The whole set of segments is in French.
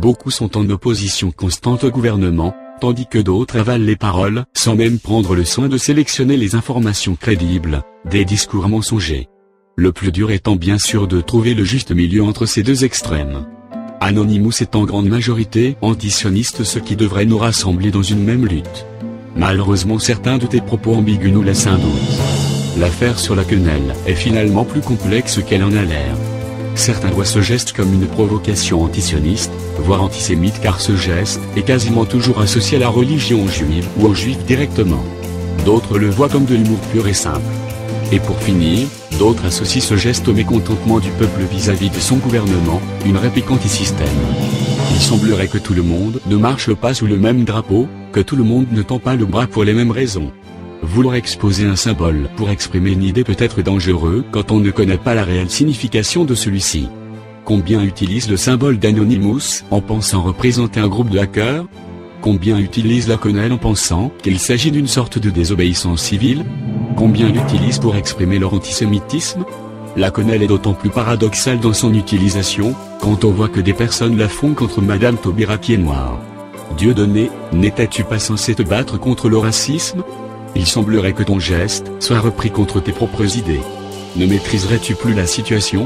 Beaucoup sont en opposition constante au gouvernement, tandis que d'autres avalent les paroles, sans même prendre le soin de sélectionner les informations crédibles, des discours mensongers. Le plus dur étant bien sûr de trouver le juste milieu entre ces deux extrêmes. Anonymous est en grande majorité antisioniste, ce qui devrait nous rassembler dans une même lutte. Malheureusement certains de tes propos ambigus nous laissent un doute. L'affaire sur la quenelle est finalement plus complexe qu'elle en a l'air. Certains voient ce geste comme une provocation antisioniste, voire antisémite, car ce geste est quasiment toujours associé à la religion juive ou aux juifs directement. D'autres le voient comme de l'humour pur et simple. Et pour finir, d'autres associent ce geste au mécontentement du peuple vis-à-vis de son gouvernement, une réplique anti-système. Il semblerait que tout le monde ne marche pas sous le même drapeau, que tout le monde ne tend pas le bras pour les mêmes raisons. Vouloir exposer un symbole pour exprimer une idée peut être dangereux quand on ne connaît pas la réelle signification de celui-ci. Combien utilisent le symbole d'Anonymous en pensant représenter un groupe de hackers? Combien utilisent la quenelle en pensant qu'il s'agit d'une sorte de désobéissance civile? Combien l'utilisent pour exprimer leur antisémitisme? La quenelle est d'autant plus paradoxale dans son utilisation, quand on voit que des personnes la font contre Madame Taubira qui est noire. Dieudonné, n'étais-tu pas censé te battre contre le racisme? Il semblerait que ton geste soit repris contre tes propres idées. Ne maîtriserais-tu plus la situation?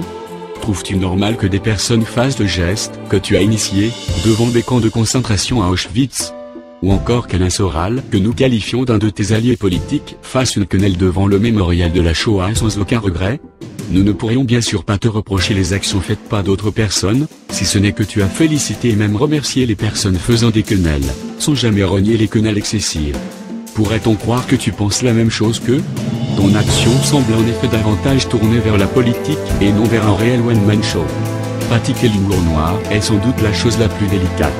Trouves-tu normal que des personnes fassent le geste que tu as initié, devant des camps de concentration à Auschwitz? Ou encore qu'Alain Soral, que nous qualifions d'un de tes alliés politiques, fasse une quenelle devant le mémorial de la Shoah sans aucun regret? Nous ne pourrions bien sûr pas te reprocher les actions faites par d'autres personnes, si ce n'est que tu as félicité et même remercié les personnes faisant des quenelles, sans jamais renier les quenelles excessives. Pourrait-on croire que tu penses la même chose qu'eux? Ton action semble en effet davantage tournée vers la politique et non vers un réel one-man show. Pratiquer l'humour noir est sans doute la chose la plus délicate.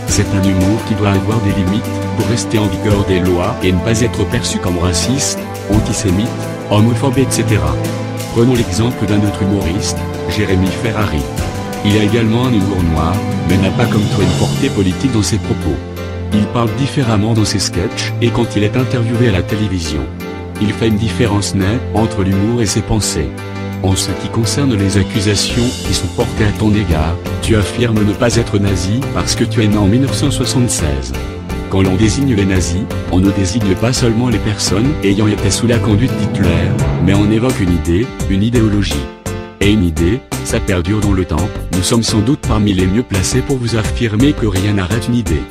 C'est un humour qui doit avoir des limites, pour rester en vigueur des lois et ne pas être perçu comme raciste, antisémite, homophobe, etc. Prenons l'exemple d'un autre humoriste, Jérémy Ferrari. Il a également un humour noir, mais n'a pas comme toi une portée politique dans ses propos. Il parle différemment dans ses sketchs et quand il est interviewé à la télévision. Il fait une différence nette entre l'humour et ses pensées. En ce qui concerne les accusations qui sont portées à ton égard, tu affirmes ne pas être nazi parce que tu es né en 1976. Quand l'on désigne les nazis, on ne désigne pas seulement les personnes ayant été sous la conduite d'Hitler, mais on évoque une idée, une idéologie. Et une idée, ça perdure dans le temps, nous sommes sans doute parmi les mieux placés pour vous affirmer que rien n'arrête une idée.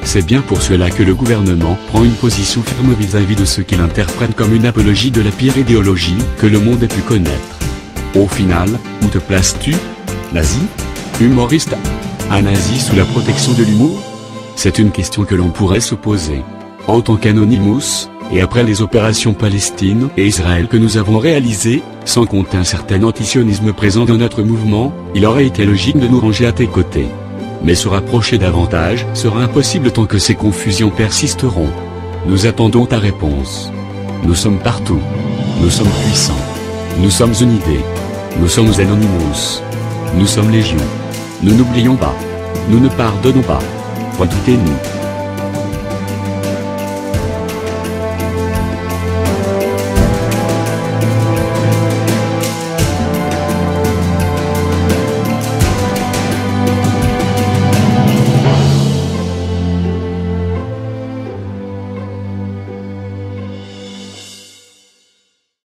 C'est bien pour cela que le gouvernement prend une position ferme vis-à-vis de ceux qu'il interprète comme une apologie de la pire idéologie que le monde ait pu connaître. Au final, où te places-tu? Nazi? Humoriste? Un nazi sous la protection de l'humour? C'est une question que l'on pourrait se poser. En tant qu'Anonymous, et après les opérations Palestine et Israël que nous avons réalisées, sans compter un certain antisionisme présent dans notre mouvement, il aurait été logique de nous ranger à tes côtés. Mais se rapprocher davantage sera impossible tant que ces confusions persisteront. Nous attendons ta réponse. Nous sommes partout. Nous sommes puissants. Nous sommes une idée. Nous sommes Anonymous. Nous sommes légion. Nous n'oublions pas. Nous ne pardonnons pas. Redoutez-nous.